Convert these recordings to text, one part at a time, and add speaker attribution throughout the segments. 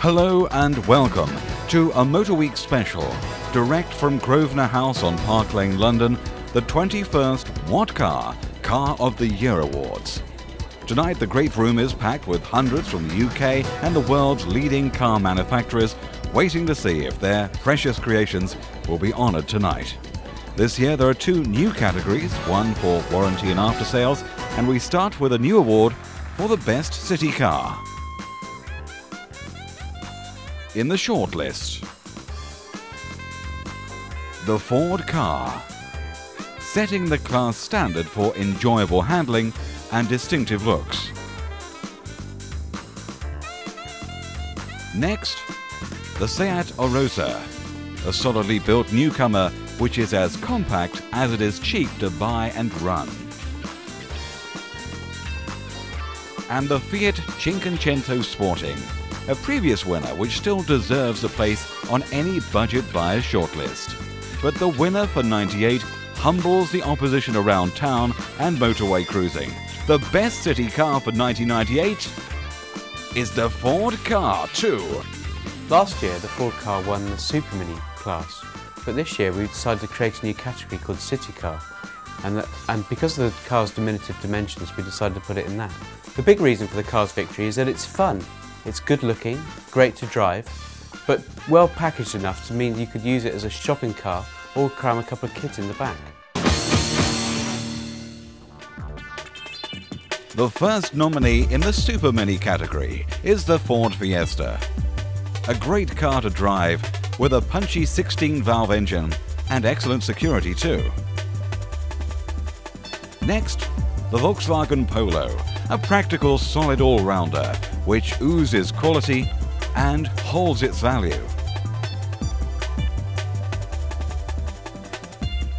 Speaker 1: Hello and welcome to a Motor Week special, direct from Grosvenor House on Park Lane, London, the 21st What Car of the Year Awards. Tonight the great room is packed with hundreds from the UK and the world's leading car manufacturers waiting to see if their precious creations will be honoured tonight. This year there are two new categories, one for warranty and after sales, and we start with a new award for the best city car. In the shortlist, the Ford car, setting the class standard for enjoyable handling and distinctive looks. Next, the Seat Arose, a solidly built newcomer which is as compact as it is cheap to buy and run. And the Fiat Cinquecento Sport, a previous winner which still deserves a place on any budget buyer's shortlist. But the winner for 98 humbles the opposition around town and motorway cruising. The best city car for 1998 is the Ford Car 2.
Speaker 2: Last year the Ford Car won the Super Mini class, but this year we decided to create a new category called City Car. And because of the car's diminutive dimensions, we decided to put it in that. The big reason for the car's victory is that it's fun. It's good looking, great to drive, but well packaged enough to mean you could use it as a shopping car or cram a couple of kids in the back.
Speaker 1: The first nominee in the Super Mini category is the Ford Fiesta. A great car to drive with a punchy 16-valve engine and excellent security too. Next, the Volkswagen Polo, a practical solid all-rounder which oozes quality and holds its value.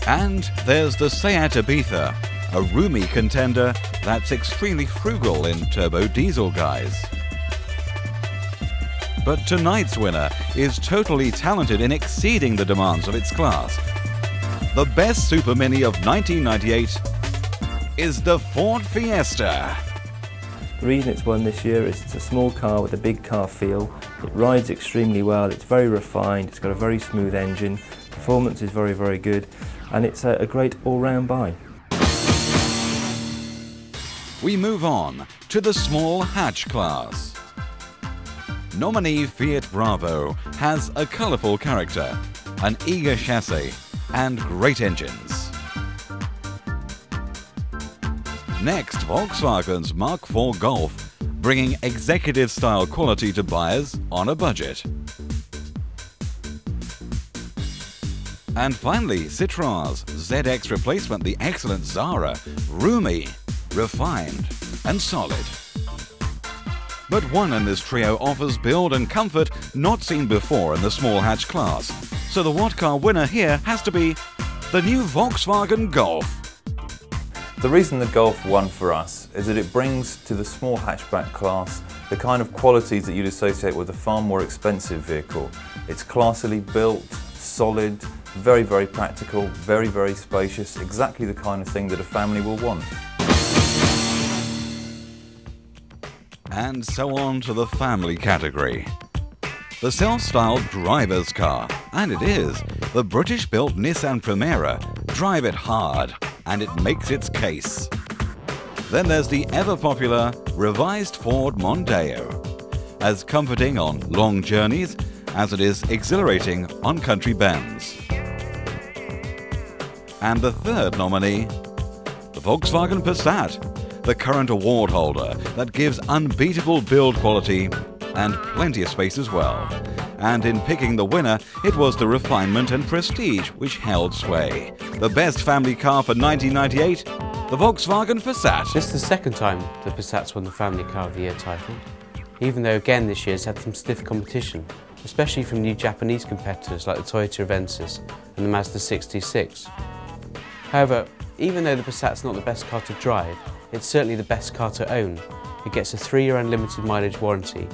Speaker 1: And there's the Seat Ibiza, a roomy contender that's extremely frugal in turbo diesel guise. But tonight's winner is totally talented in exceeding the demands of its class. The best Super Mini of 1998 is the Ford Fiesta.
Speaker 3: The reason it's won this year is it's a small car with a big car feel. It rides extremely well, it's very refined, it's got a very smooth engine, performance is very, very good, and it's a great all-round buy.
Speaker 1: We move on to the small hatch class. Nominee Fiat Bravo has a colourful character, an eager chassis and great engines. Next, Volkswagen's Mark IV Golf, bringing executive-style quality to buyers on a budget. And finally, Citroën's ZX replacement, the excellent Zara, roomy, refined and solid. But one in this trio offers build and comfort not seen before in the small hatch class. So the What Car winner here has to be the new Volkswagen Golf.
Speaker 4: The reason the Golf won for us is that it brings to the small hatchback class the kind of qualities that you'd associate with a far more expensive vehicle. It's classily built, solid, very, very practical, very, very spacious, exactly the kind of thing that a family will want.
Speaker 1: And so on to the family category. The self-styled driver's car, and it is, the British-built Nissan Primera. Drive it hard, and it makes its case. Then there's the ever-popular revised Ford Mondeo, as comforting on long journeys as it is exhilarating on country bends. And the third nominee, the Volkswagen Passat, the current award holder that gives unbeatable build quality and plenty of space as well. And in picking the winner, it was the refinement and prestige which held sway. The best family car for 1998, the Volkswagen Passat.
Speaker 2: This is the second time the Passat's won the Family Car of the Year title, even though again this year's had some stiff competition, especially from new Japanese competitors like the Toyota Avensis and the Mazda 66. However, even though the Passat's not the best car to drive, it's certainly the best car to own. It gets a 3-year unlimited mileage warranty,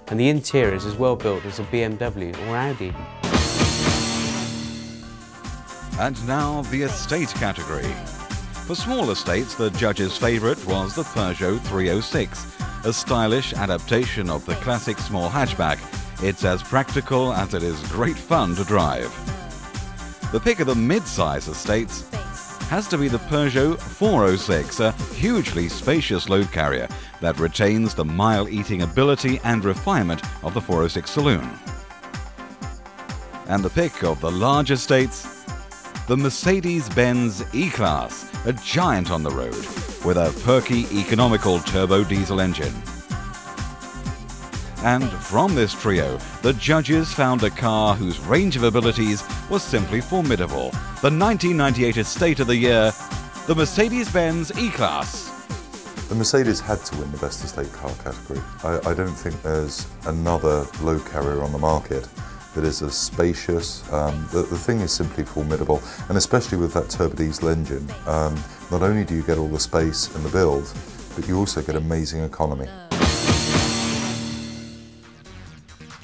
Speaker 2: and the interior is as well built as a BMW or Audi.
Speaker 1: And now the estate category. For small estates, the judge's favourite was the Peugeot 306, a stylish adaptation of the classic small hatchback It's as practical as it is great fun to drive. The pick of the mid-size estates has to be the Peugeot 406, a hugely spacious load carrier that retains the mile-eating ability and refinement of the 406 saloon. And the pick of the large estates, the Mercedes-Benz E-Class, a giant on the road, with a perky, economical turbo diesel engine. And from this trio, the judges found a car whose range of abilities was simply formidable. The 1998 Estate of the Year, the Mercedes-Benz E-Class.
Speaker 5: The Mercedes had to win the Best Estate Car category. I don't think there's another load carrier on the market that is as spacious. The thing is simply formidable, and especially with that turbo diesel engine, not only do you get all the space and the build, but you also get amazing economy.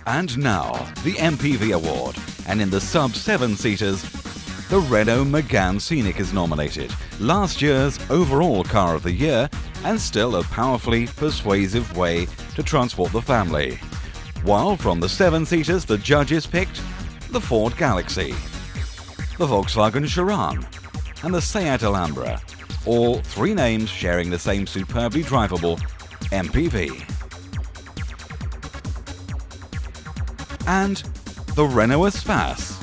Speaker 1: And now, the MPV Award, and in the sub-7-seaters, the Renault Megane Scenic is nominated, last year's overall car of the year, and still a powerfully persuasive way to transport the family. While from the 7-seaters, the judges picked the Ford Galaxy, the Volkswagen Chiron, and the Seat Alhambra, all three names sharing the same superbly drivable MPV. And the Renault Espace,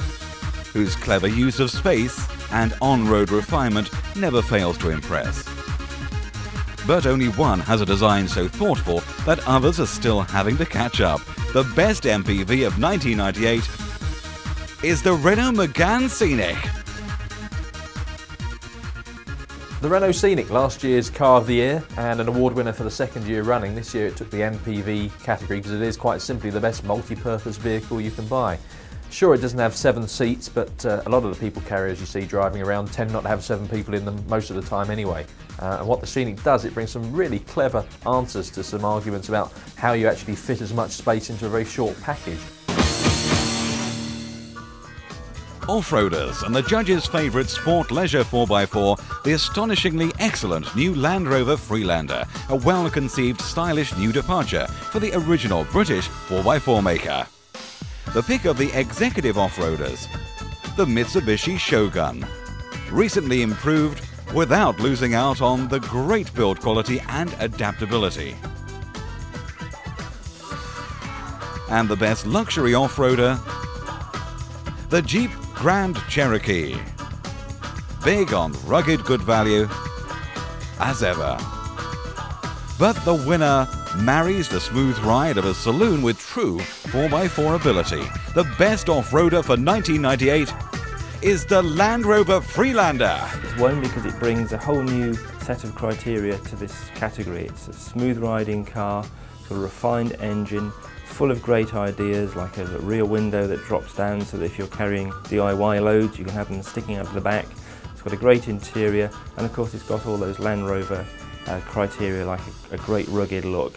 Speaker 1: whose clever use of space and on-road refinement never fails to impress. But only one has a design so thoughtful that others are still having to catch up. The best MPV of 1998 is the Renault Megane Scenic.
Speaker 6: The Renault Scenic, last year's Car of the Year and an award winner for the second year running. This year it took the MPV category because it is quite simply the best multi-purpose vehicle you can buy. Sure, it doesn't have 7 seats, but a lot of the people carriers you see driving around tend not to have 7 people in them most of the time anyway. And what the Scenic does, it brings some really clever answers to some arguments about how you actually fit as much space into a very short package.
Speaker 1: Off-roaders and the judges' favourite sport leisure 4x4, the astonishingly excellent new Land Rover Freelander, a well-conceived, stylish new departure for the original British 4x4 maker. The pick of the executive off-roaders, the Mitsubishi Shogun, recently improved without losing out on the great build quality and adaptability. And the best luxury off-roader, the Jeep Grand Cherokee, big on rugged good value as ever. But the winner marries the smooth ride of a saloon with true 4x4 ability. The best off-roader for 1998 is the Land Rover Freelander.
Speaker 3: It's won because it brings a whole new set of criteria to this category. It's a smooth riding car, it's got a refined engine, full of great ideas like a rear window that drops down so that if you're carrying DIY loads you can have them sticking up the back. It's got a great interior, and of course it's got all those Land Rover criteria like a great rugged look.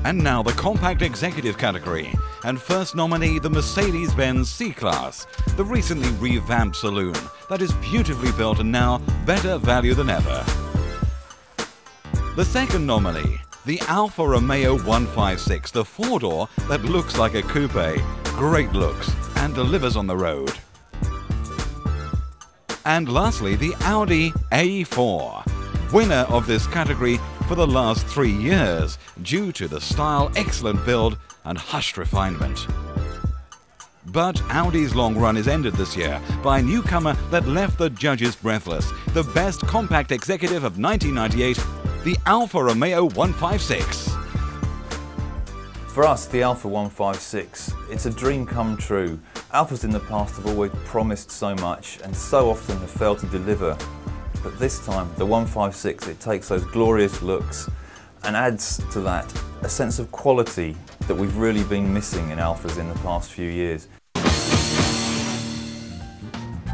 Speaker 1: And now the compact executive category, and first nominee the Mercedes-Benz C-Class, the recently revamped saloon that is beautifully built and now better value than ever. The second nominee, the Alfa Romeo 156, the four-door that looks like a coupe, great looks, and delivers on the road. And lastly, the Audi A4, winner of this category for the last 3 years, due to the style, excellent build, and hushed refinement. But Audi's long run is ended this year by a newcomer that left the judges breathless, the best compact executive of 1998, the Alfa Romeo 156.
Speaker 4: For us, the Alfa 156, it's a dream come true. Alfas in the past have always promised so much and so often have failed to deliver. But this time, the 156, it takes those glorious looks and adds to that a sense of quality that we've really been missing in Alfas in the past few years.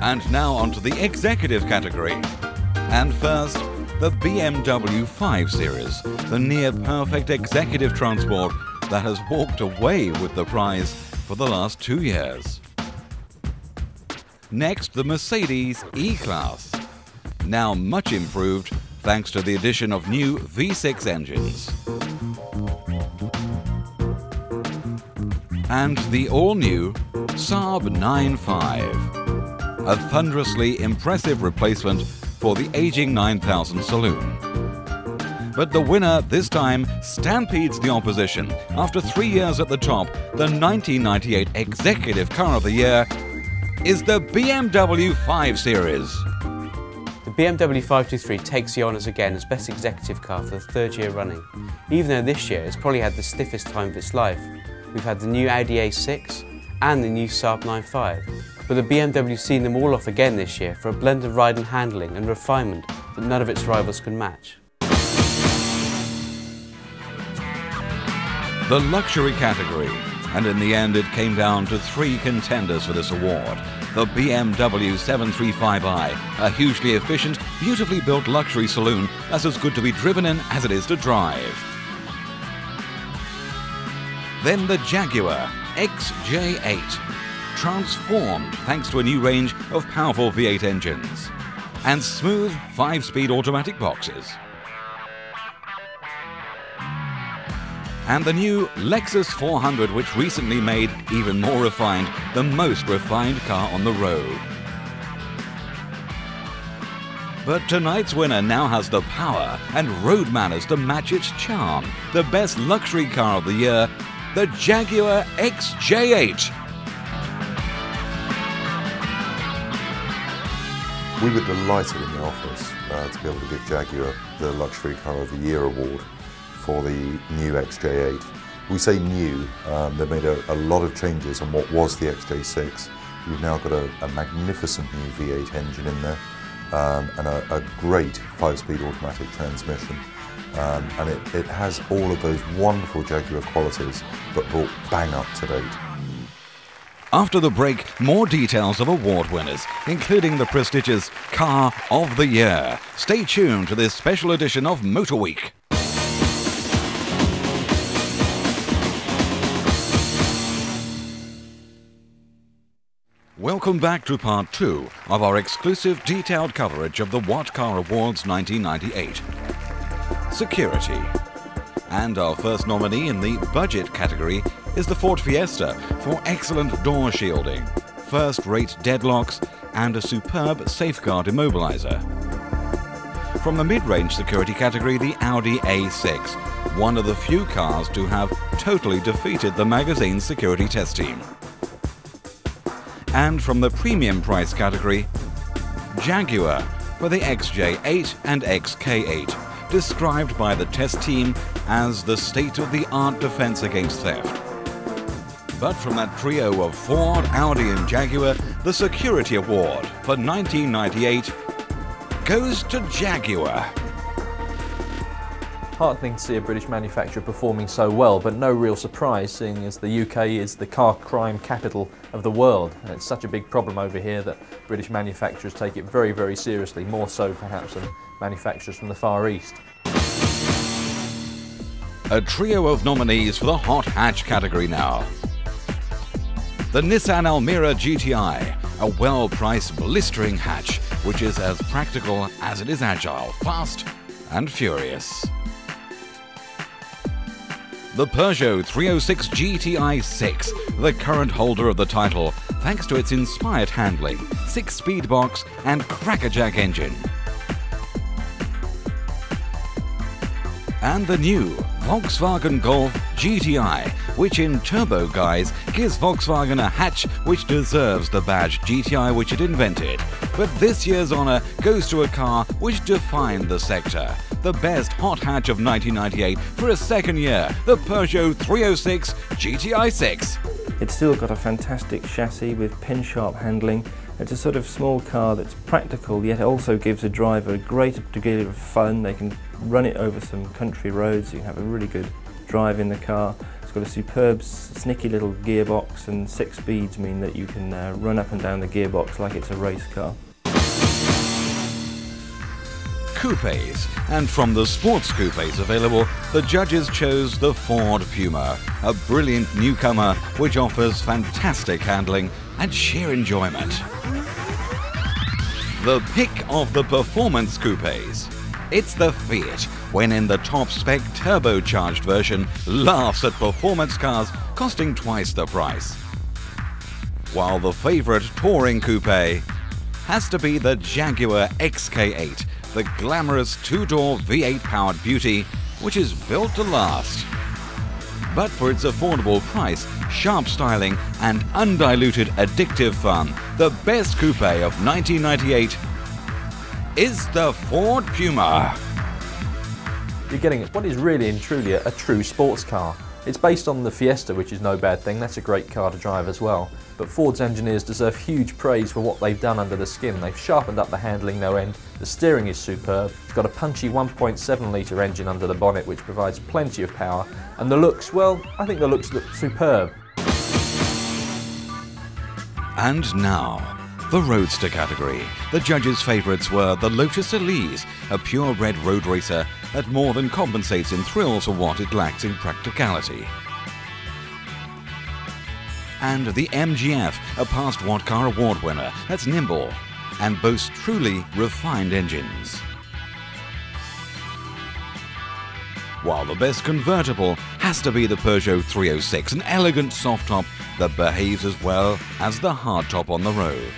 Speaker 1: And now onto the executive category. And first, the BMW 5 Series, the near-perfect executive transport that has walked away with the prize for the last 2 years. Next, the Mercedes E-Class, now much improved thanks to the addition of new V6 engines. and the all-new Saab 9.5, a thunderously impressive replacement for the aging 9000 saloon. But the winner this time stampedes the opposition. After 3 years at the top, the 1998 Executive Car of the Year is the BMW 5 Series.
Speaker 2: The BMW 523 takes the honours again as Best Executive Car for the 3rd year running, even though this year it's probably had the stiffest time of its life. We've had the new Audi A6 and the new Saab 9.5, but the BMW's seen them all off again this year for a blend of ride and handling and refinement that none of its rivals can match.
Speaker 1: The luxury category, and in the end it came down to 3 contenders for this award. The BMW 735i, a hugely efficient, beautifully built luxury saloon that's as good to be driven in as it is to drive. Then the Jaguar XJ8, transformed thanks to a new range of powerful V8 engines and smooth 5-speed automatic boxes. And the new Lexus 400, which recently made even more refined, the most refined car on the road. But tonight's winner now has the power and road manners to match its charm. The best luxury car of the year, the Jaguar XJ8.
Speaker 5: We were delighted in the office to be able to give Jaguar the Luxury Car of the Year award for the new XJ8. We say new, they've made a lot of changes on what was the XJ6. We've now got a magnificent new V8 engine in there and a great 5-speed automatic transmission. And it has all of those wonderful Jaguar qualities, but brought bang up to date.
Speaker 1: After the break, more details of award winners, including the prestigious Car of the Year. Stay tuned to this special edition of Motor Week. Welcome back to part 2 of our exclusive detailed coverage of the What Car Awards 1998. Security. And our first nominee in the budget category is the Ford Fiesta for excellent door shielding, first-rate deadlocks, and a superb safeguard immobilizer. From the mid-range security category, the Audi A6, one of the few cars to have totally defeated the magazine's security test team. And from the premium price category, Jaguar for the XJ8 and XK8, described by the test team as the state-of-the-art defense against theft. But from that trio of Ford, Audi and Jaguar, the Security Award for 1998 goes to Jaguar.
Speaker 6: Heartening to see a British manufacturer performing so well, but no real surprise seeing as the UK is the car crime capital of the world. And it's such a big problem over here that British manufacturers take it very, very seriously, more so perhaps than manufacturers from the Far East.
Speaker 1: A trio of nominees for the hot hatch category now. The Nissan Almera GTI, a well-priced blistering hatch, which is as practical as it is agile, fast and furious. The Peugeot 306 GTI 6, the current holder of the title, thanks to its inspired handling, 6-speed box and crackerjack engine. And the new Volkswagen Golf GTI, which in turbo guise gives Volkswagen a hatch which deserves the badge GTI which it invented. But this year's honour goes to a car which defined the sector. The best hot hatch of 1998 for a second year, the Peugeot 306 GTI 6.
Speaker 3: It's still got a fantastic chassis with pin-sharp handling. It's a sort of small car that's practical, yet also gives a driver a great degree of fun. They can run it over some country roads, you can have a really good drive in the car. It's got a superb, snicky little gearbox, and 6 speeds mean that you can run up and down the gearbox like it's a race car.
Speaker 1: Coupes, and from the sports coupes available, the judges chose the Ford Puma, a brilliant newcomer which offers fantastic handling and sheer enjoyment. The pick of the performance coupes. It's the Fiat, when in the top-spec turbocharged version, laughs at performance cars costing twice the price. While the favourite touring coupe has to be the Jaguar XK8, the glamorous two-door V8 powered beauty which is built to last. But for its affordable price, sharp styling and undiluted addictive fun, the best coupe of 1998 is the Ford Puma.
Speaker 6: You're getting what is really and truly a true sports car. It's based on the Fiesta, which is no bad thing. That's a great car to drive as well. But Ford's engineers deserve huge praise for what they've done under the skin. They've sharpened up the handling no end. The steering is superb. It's got a punchy 1.7 litre engine under the bonnet, which provides plenty of power. And the looks, well, I think the looks look superb.
Speaker 1: And now, the Roadster category. The judges' favourites were the Lotus Elise, a purebred road racer that more than compensates in thrills for what it lacks in practicality. And the MGF, a past What Car Award winner that's nimble and boasts truly refined engines. While the best convertible has to be the Peugeot 306, an elegant soft top that behaves as well as the hardtop on the road.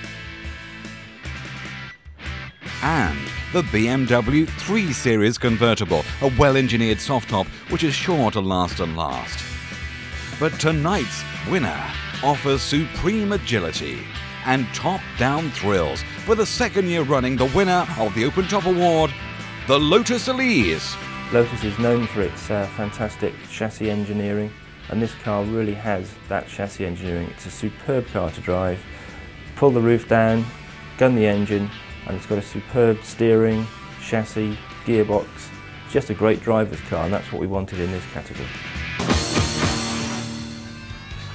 Speaker 1: And the BMW 3 Series convertible, a well-engineered soft top which is sure to last and last. But tonight's winner offers supreme agility and top-down thrills for the second year running, the winner of the Open Top Award, the Lotus Elise.
Speaker 3: Lotus is known for its fantastic chassis engineering, and this car really has that chassis engineering. It's a superb car to drive. Pull the roof down, gun the engine, and it's got a superb steering, chassis, gearbox. It's just a great driver's car, and that's what we wanted in this category.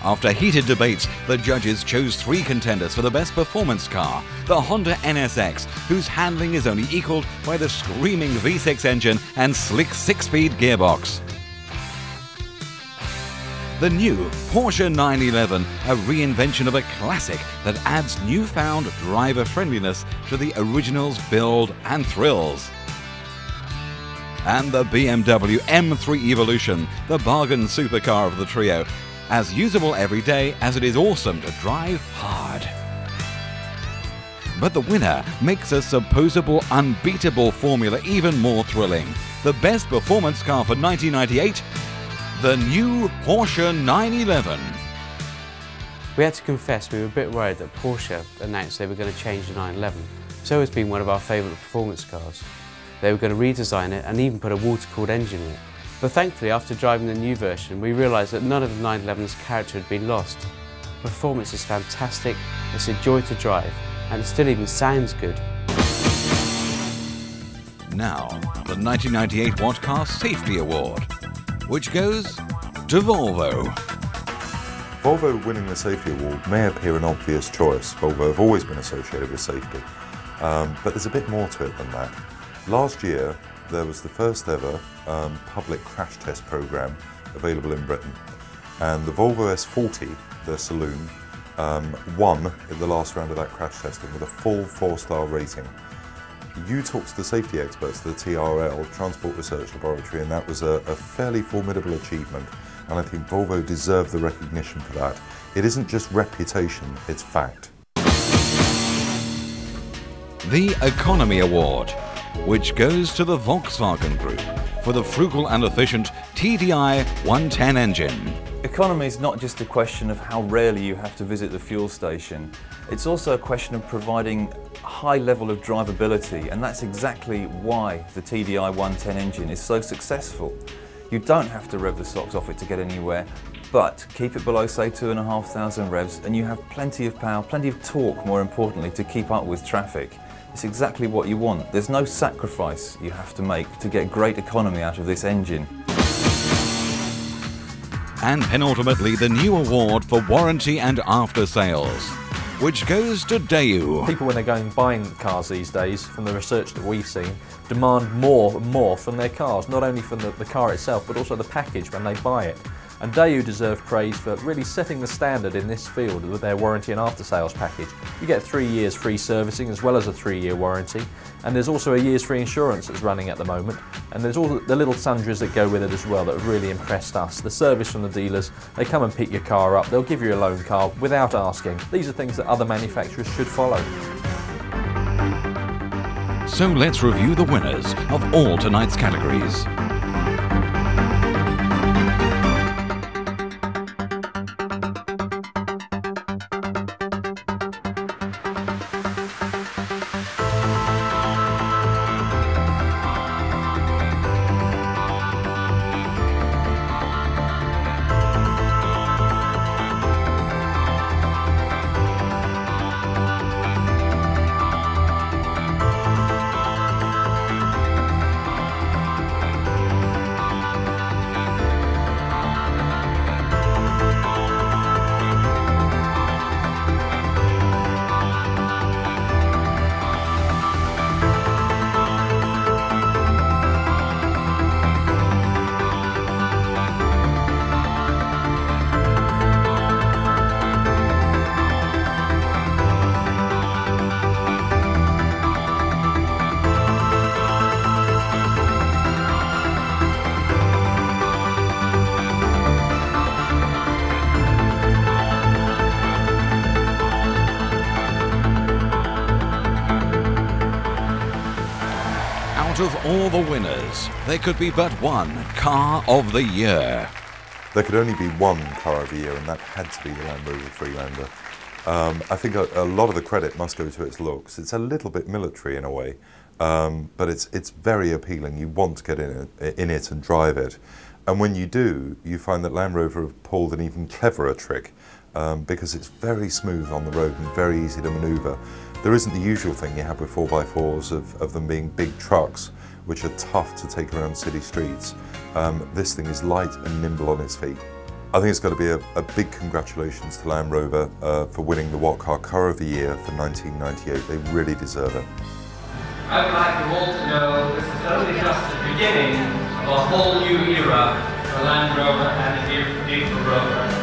Speaker 1: After heated debates, the judges chose 3 contenders for the best performance car, the Honda NSX, whose handling is only equalled by the screaming V6 engine and slick 6-speed gearbox. The new Porsche 911, a reinvention of a classic that adds newfound driver friendliness to the original's build and thrills. And the BMW M3 Evolution, the bargain supercar of the trio, as usable every day as it is awesome to drive hard. But the winner makes a supposable unbeatable formula even more thrilling. The best performance car for 1998, the new Porsche 911.
Speaker 2: We had to confess we were a bit worried that Porsche announced they were going to change the 911. So it's been one of our favourite performance cars. They were going to redesign it and even put a water-cooled engine in it. But thankfully, after driving the new version, we realised that none of the 911's character had been lost. Performance is fantastic, it's a joy to drive, and it still even sounds good.
Speaker 1: Now, the 1998 What Car Safety Award, which goes to Volvo.
Speaker 5: Volvo winning the safety award may appear an obvious choice. Volvo have always been associated with safety, but there's a bit more to it than that. Last year, there was the first ever public crash test program available in Britain, and the Volvo S40, their saloon, won in the last round of that crash testing with a full 4-star rating. You talked to the safety experts, the TRL, Transport Research Laboratory, and that was a fairly formidable achievement, and I think Volvo deserve the recognition for that. It isn't just reputation, it's fact.
Speaker 1: The Economy Award, which goes to the Volkswagen Group for the frugal and efficient TDI 110 engine.
Speaker 4: Economy is not just a question of how rarely you have to visit the fuel station. It's also a question of providing a high level of drivability, and that's exactly why the TDI 110 engine is so successful. You don't have to rev the socks off it to get anywhere, but keep it below, say, 2,500 revs, and you have plenty of power, plenty of torque, more importantly, to keep up with traffic. It's exactly what you want. There's no sacrifice you have to make to get great economy out of this engine.
Speaker 1: And penultimately, the new award for warranty and after sales, which goes to Daewoo.
Speaker 6: People, when they're going buying cars these days, from the research that we've seen, demand more and more from their cars, not only from the car itself, but also the package when they buy it. And Daewoo deserve praise for really setting the standard in this field with their warranty and after-sales package. You get 3 years free servicing as well as a 3-year warranty, and there's also a year's free insurance that's running at the moment, and there's all the little sundries that go with it as well that have really impressed us. The service from the dealers, they come and pick your car up, they'll give you a loan car without asking. These are things that other manufacturers should follow.
Speaker 1: So let's review the winners of all tonight's categories. Out of all the winners, there could be but one Car of the Year.
Speaker 5: There could only be one Car of the Year, and that had to be the Land Rover Freelander. I think a lot of the credit must go to its looks. It's a little bit military in a way, but it's very appealing. You want to get in it and drive it. And when you do, you find that Land Rover have pulled an even cleverer trick, because it's very smooth on the road and very easy to manoeuvre. There isn't the usual thing you have with 4x4s of them being big trucks, which are tough to take around city streets. This thing is light and nimble on its feet. I think it's got to be a big congratulations to Land Rover for winning the What Car of the Year for 1998. They really deserve it.
Speaker 7: I would like you all to know this is only just the beginning of a whole new era for Land Rover and the beautiful Rover.